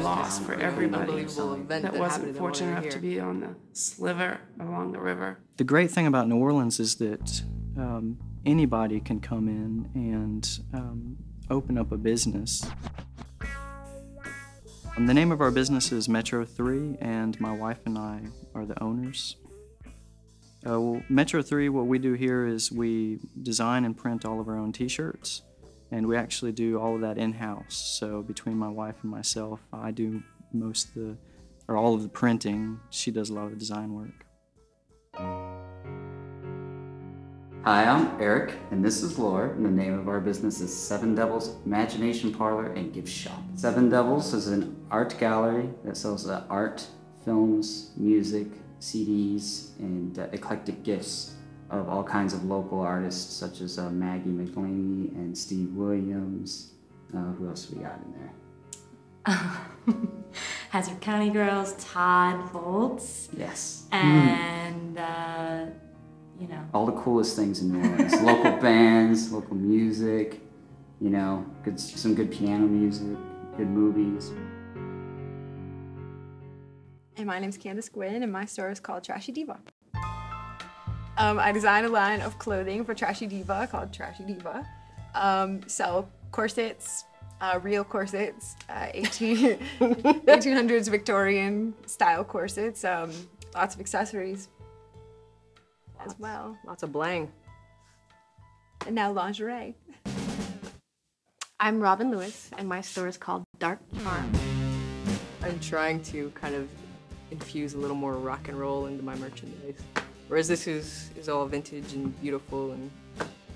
loss for everybody event that wasn't fortunate enough to be on the sliver along the river. The great thing about New Orleans is that anybody can come in and open up a business. The name of our business is Metro 3, and my wife and I are the owners. Metro 3, what we do here is we design and print all of our own t-shirts, and we actually do all of that in-house. So between my wife and myself, I do all of the printing. She does a lot of the design work. Hi, I'm Eric, and this is Laura, and the name of our business is Seven Devils Imagination Parlor and Gift Shop. Seven Devils is an art gallery that sells art, films, music, CDs, and eclectic gifts of all kinds of local artists such as Maggie McLaney and Steve Williams. Who else we got in there? Hazard County Girls, Todd Volts. Yes. And, you know. All the coolest things in New Orleans. Local bands, local music, you know, some good piano music, good movies. And my name's Candace Gwynn, and my store is called Trashy Diva. I design a line of clothing for Trashy Diva called Trashy Diva. Sell corsets, real corsets, 1800s Victorian style corsets, lots of accessories as well. Lots of bling. And now lingerie. I'm Robin Lewis, and my store is called Dark Charm. I'm trying to kind of infuse a little more rock and roll into my merchandise. Whereas this is all vintage and beautiful, and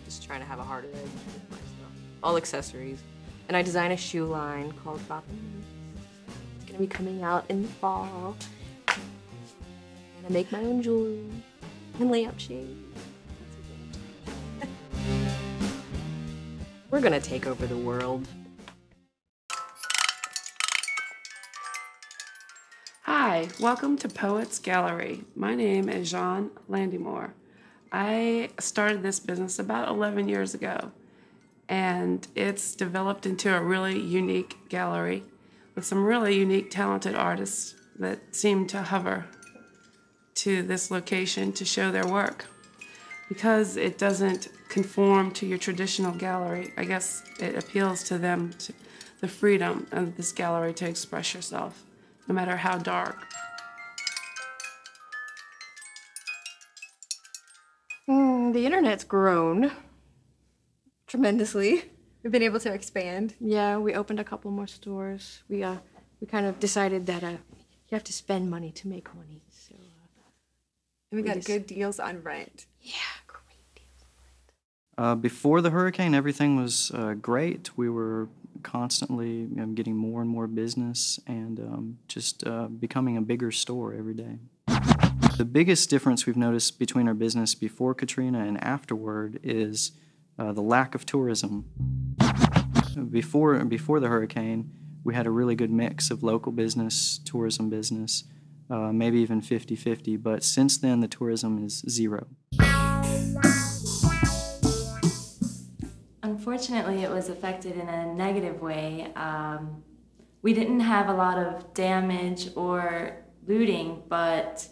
just trying to have a harder edge with my stuff. All accessories. And I design a shoe line called Robin Lewis. It's gonna be coming out in the fall. And I make my own jewelry and lampshades. We're gonna take over the world. Hi, welcome to Poets Gallery. My name is Jean Landymore. I started this business about 11 years ago, and it's developed into a really unique gallery with some really unique, talented artists that seem to hover to this location to show their work. Because it doesn't conform to your traditional gallery, I guess it appeals to them, to the freedom of this gallery to express yourself, no matter how dark. The internet's grown tremendously. We've been able to expand. Yeah, we opened a couple more stores. We kind of decided that you have to spend money to make money. So and we got good deals on rent. Yeah, great deals on rent. Before the hurricane, everything was great. We were constantly getting more and more business and just becoming a bigger store every day. The biggest difference we've noticed between our business before Katrina and afterward is the lack of tourism. Before the hurricane, we had a really good mix of local business, tourism business, maybe even 50-50, but since then the tourism is zero. Unfortunately, it was affected in a negative way. We didn't have a lot of damage or looting, but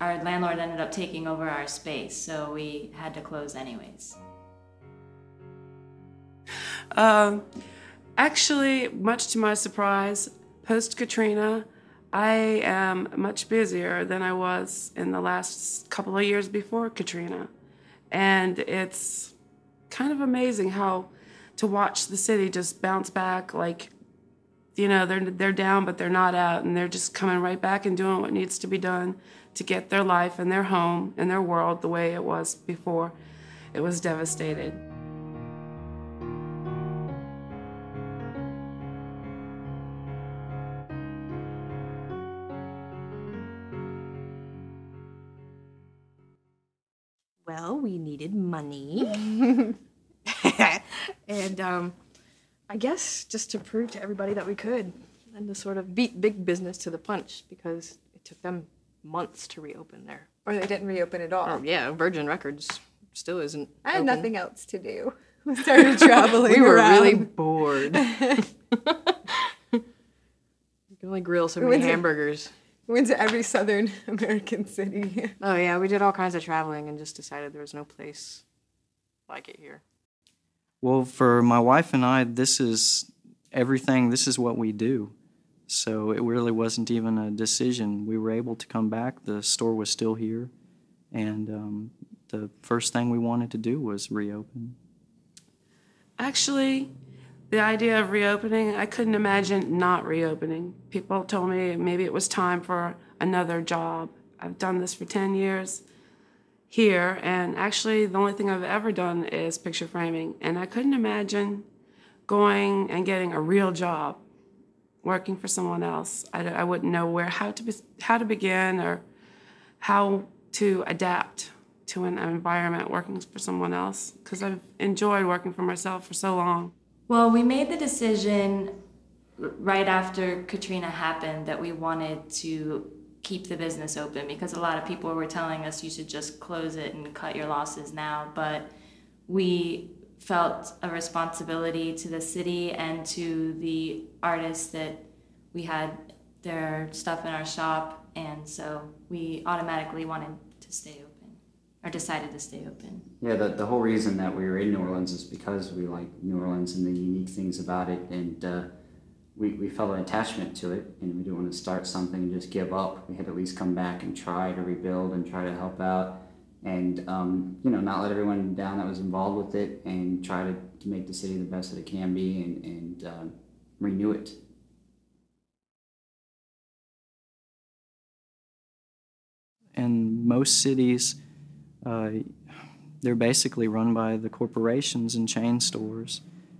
our landlord ended up taking over our space, so we had to close anyways. Actually, much to my surprise, post-Katrina, I am much busier than I was in the last couple of years before Katrina. And it's kind of amazing how to watch the city just bounce back, like, you know, they're down, but they're not out, and they're just coming right back and doing what needs to be done to get their life and their home and their world the way it was before it was devastated. Well, we needed money. And I guess just to prove to everybody that we could, and to sort of beat big business to the punch, because it took them months to reopen there. Or they didn't reopen at all. Oh, yeah, Virgin Records still isn't I had open. nothing else to do. We started traveling We were around. really bored. can only grill so We many went to- hamburgers. We went to every Southern American city. Oh yeah, we did all kinds of traveling and just decided there was no place like it here. Well, for my wife and I, this is everything. This is what we do. So it really wasn't even a decision. We were able to come back. The store was still here. And the first thing we wanted to do was reopen. Actually, the idea of reopening, I couldn't imagine not reopening. People told me maybe it was time for another job. I've done this for 10 years here, and actually the only thing I've ever done is picture framing. And I couldn't imagine going and getting a real job, working for someone else. I wouldn't know how to begin or how to adapt to an environment working for someone else, because I've enjoyed working for myself for so long. Well, we made the decision right after Katrina happened that we wanted to keep the business open, because a lot of people were telling us you should just close it and cut your losses now. But we felt a responsibility to the city and to the artists that we had their stuff in our shop, and so we automatically wanted to stay open, or decided to stay open. Yeah, the whole reason that we were in New Orleans is because we like New Orleans and the unique things about it, and we felt an attachment to it, and we didn't want to start something and just give up. We had to at least come back and try to rebuild and try to help out, and not let everyone down that was involved with it, and try to make the city the best that it can be, and renew it. In most cities, they're basically run by the corporations and chain stores.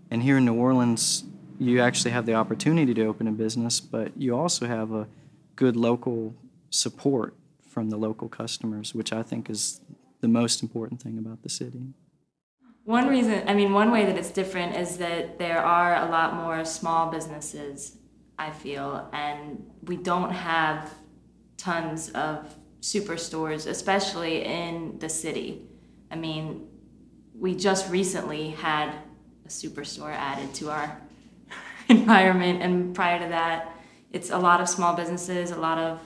And here in New Orleans, you actually have the opportunity to open a business, but you also have a good local support from the local customers, which I think is the most important thing about the city. One way that it's different is that there are a lot more small businesses, I feel, and we don't have tons of superstores, especially in the city. I mean, we just recently had a superstore added to our environment, and prior to that, it's a lot of small businesses, a lot of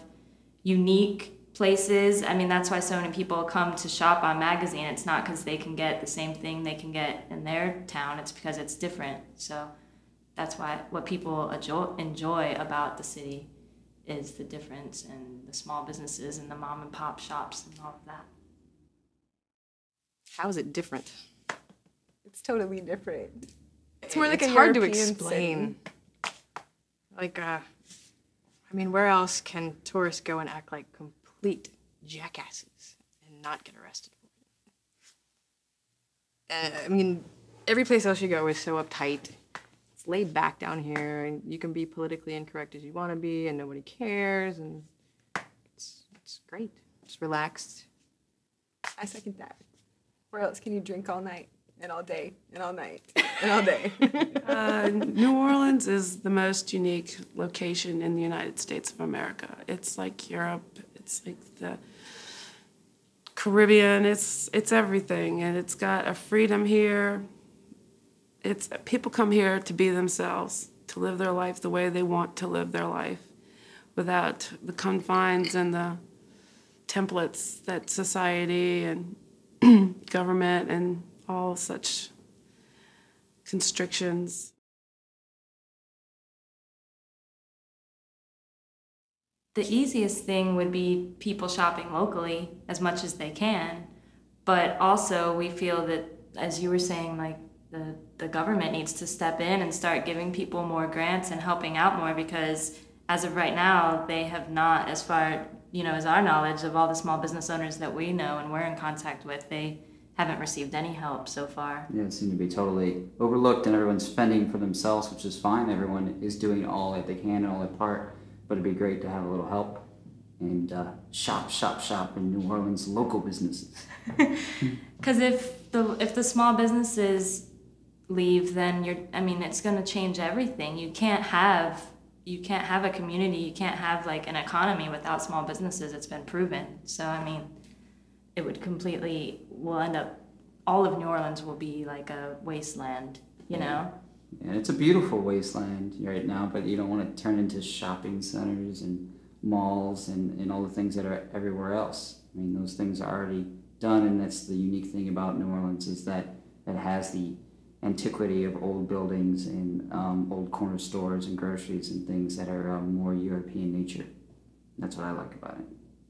unique places. I mean, that's why so many people come to shop on Magazine. It's not because they can get the same thing they can get in their town, it's because it's different. So that's why what people enjoy about the city is the difference in the small businesses and the mom and pop shops and all of that. How is it different? It's totally different. It's more like it's a hard European to explain. Like, where else can tourists go and act like complete jackasses and not get arrested for it? Every place else you go is so uptight. It's laid back down here, and you can be politically incorrect as you want to be, and nobody cares, and it's great. Just relaxed. I second that. Where else can you drink all night and all day and all night and all day? New Orleans is the most unique location in the United States of America. It's like Europe. It's like the Caribbean. It's everything, and it's got a freedom here. People come here to be themselves, to live their life the way they want to live their life, without the confines and the templates that society and government and all such constrictions. The easiest thing would be people shopping locally as much as they can, but also we feel that, as you were saying, like the government needs to step in and start giving people more grants and helping out more, because as of right now, they have not, as far as our knowledge of all the small business owners that we know and we're in contact with, they haven't received any help so far. Yeah, it seemed to be totally overlooked, and everyone's spending for themselves, which is fine. Everyone is doing all that they can and all their part, but it'd be great to have a little help and shop in New Orleans local businesses. Because if the small businesses leave, then it's going to change everything. You can't have a community, you can't have like an economy without small businesses. It's been proven. So it will end up, all of New Orleans will be like a wasteland, you know? And it's a beautiful wasteland right now, but you don't want to turn into shopping centers and malls and all the things that are everywhere else. I mean, those things are already done, and that's the unique thing about New Orleans is that it has the antiquity of old buildings and old corner stores and groceries and things that are more European nature. That's what I like about it.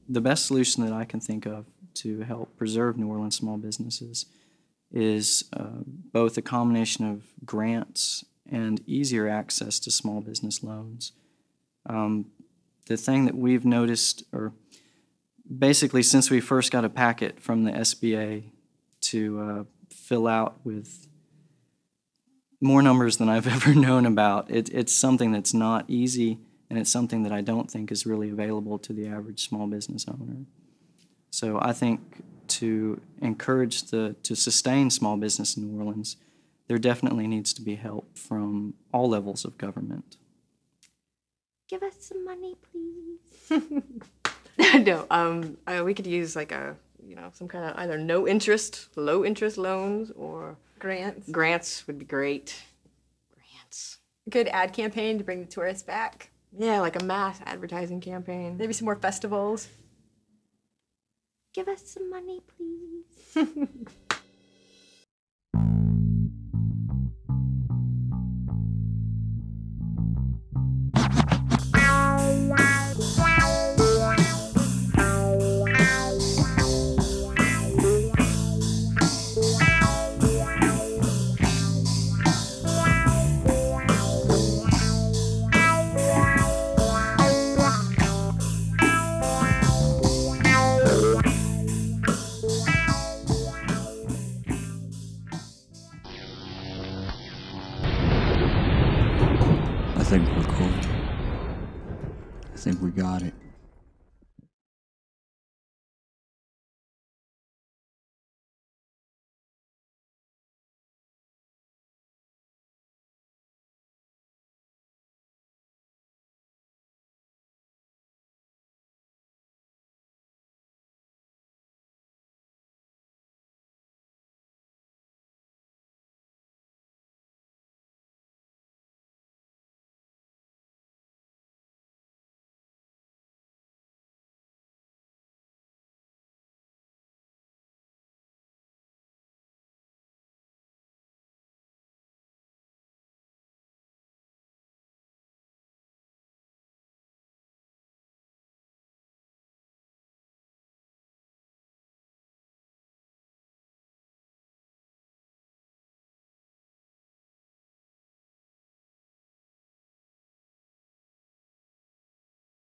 The best solution that I can think of to help preserve New Orleans small businesses is both a combination of grants and easier access to small business loans. The thing that we've noticed, or basically since we first got a packet from the SBA to fill out with more numbers than I've ever known about, it's something that's not easy, and it's something that I don't think is really available to the average small business owner. So I think to encourage to sustain small business in New Orleans, there definitely needs to be help from all levels of government. Give us some money, please. No, we could use like some kind of either no interest, low interest loans, or Grants. grants would be great. Grants. Good ad campaign to bring the tourists back. Yeah, like a mass advertising campaign. Maybe some more festivals. Give us some money, please. I think we're cool. I think we got it.